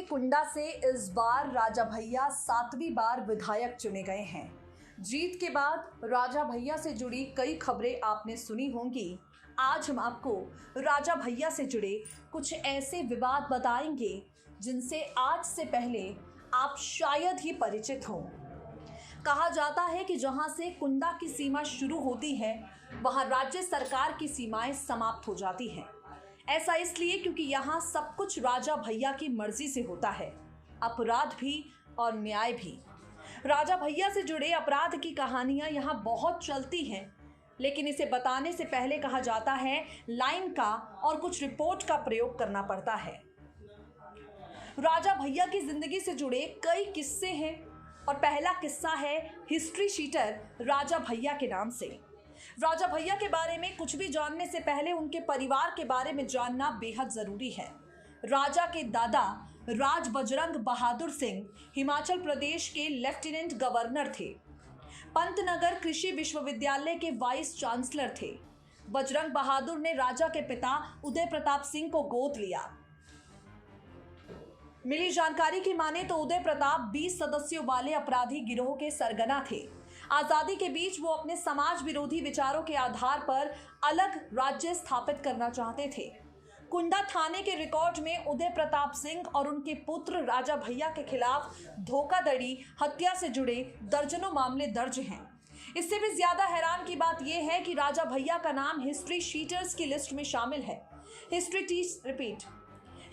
कुंडा से इस बार राजा भैया 7वीं बार विधायक चुने गए हैं। जीत के बाद राजा भैया से जुड़ी कई खबरें आपने सुनी होंगी। आज हम आपको राजा भैया से जुड़े कुछ ऐसे विवाद बताएंगे जिनसे आज से पहले आप शायद ही परिचित हों। कहा जाता है कि जहां से कुंडा की सीमा शुरू होती है वहां राज्य सरकार की सीमाएं समाप्त हो जाती हैं। ऐसा इसलिए क्योंकि यहाँ सब कुछ राजा भैया की मर्जी से होता है, अपराध भी और न्याय भी। राजा भैया से जुड़े अपराध की कहानियां यहाँ बहुत चलती हैं, लेकिन इसे बताने से पहले कहा जाता है लाइन का और कुछ रिपोर्ट का प्रयोग करना पड़ता है। राजा भैया की जिंदगी से जुड़े कई किस्से हैं और पहला किस्सा है हिस्ट्री शीटर राजा भैया के नाम से। राजा भैया के बारे में कुछ भी जानने से पहले उनके परिवार के बारे में जानना बेहद जरूरी है। राजा के दादा राज बजरंग बहादुर सिंह हिमाचल प्रदेश के लेफ्टिनेंट गवर्नर थे। पंतनगर कृषि विश्वविद्यालय के वाइस चांसलर थे। बजरंग बहादुर ने राजा के पिता उदय प्रताप सिंह को गोद लिया। मिली जानकारी की माने तो उदय प्रताप 20 सदस्यों वाले अपराधी गिरोह के सरगना थे। आजादी के बीच वो अपने समाज विरोधी विचारों के आधार पर अलग राज्य स्थापित करना चाहते थे। कुंडा थाने के रिकॉर्ड में उदय प्रताप सिंह और उनके पुत्र राजा भैया के खिलाफ धोखाधड़ी, हत्या से जुड़े दर्जनों मामले दर्ज हैं। इससे भी ज्यादा हैरान की बात यह है कि राजा भैया का नाम हिस्ट्री शीटर्स की लिस्ट में शामिल है।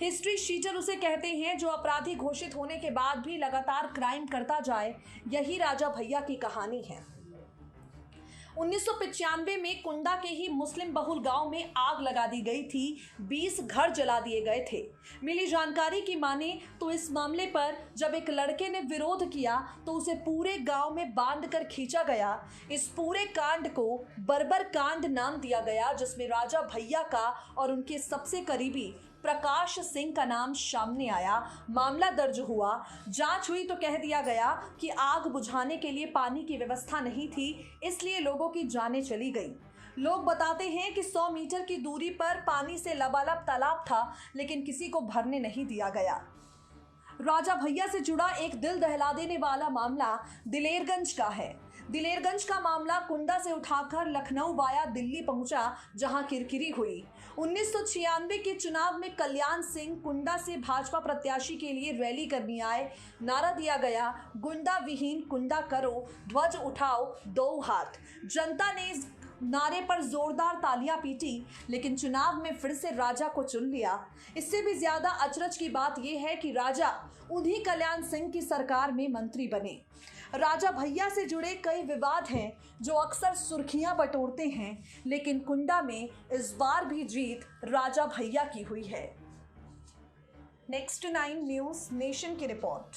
हिस्ट्री शीटर उसे कहते हैं जो अपराधी घोषित होने के बाद भी लगातार क्राइम करता जाए। यही राजा भैया की कहानी है। 1995 में कुंडा के ही मुस्लिम बहुल गांव में आग लगा दी गई थी। 20 घर जला दिए गए थे। मिली जानकारी की माने तो इस मामले पर जब एक लड़के ने विरोध किया तो उसे पूरे गांव में बांधकर खींचा गया। इस पूरे कांड को बर्बर कांड नाम दिया गया, जिसमें राजा भैया का और उनके सबसे करीबी प्रकाश सिंह का नाम सामने आया। मामला दर्ज हुआ, जांच हुई तो कह दिया गया कि आग बुझाने के लिए पानी की व्यवस्था नहीं थी, इसलिए लोगों की जानें चली गई। लोग बताते हैं कि 100 मीटर की दूरी पर पानी से लबालब तालाब था, लेकिन किसी को भरने नहीं दिया गया। राजा भैया से जुड़ा एक दिल दहला देने वाला मामला दिलेरगंज का है। दिलेरगंज का मामला कुंडा से उठाकर लखनऊ वाया दिल्ली पहुंचा, जहां किरकिरी हुई। 1996 के चुनाव में कल्याण सिंह कुंडा से भाजपा प्रत्याशी के लिए रैली करने आए। नारा दिया गया, गुंडा विहीन कुंडा करो, ध्वज उठाओ दो हाथ। जनता ने इस नारे पर जोरदार तालियां पीटी, लेकिन चुनाव में फिर से राजा को चुन लिया। इससे भी ज्यादा अचरज की बात यह है कि राजा उन्हीं कल्याण सिंह की सरकार में मंत्री बने। राजा भैया से जुड़े कई विवाद हैं जो अक्सर सुर्खियां बटोरते हैं, लेकिन कुंडा में इस बार भी जीत राजा भैया की हुई है। नेक्स्ट 9 न्यूज़ नेशन की रिपोर्ट।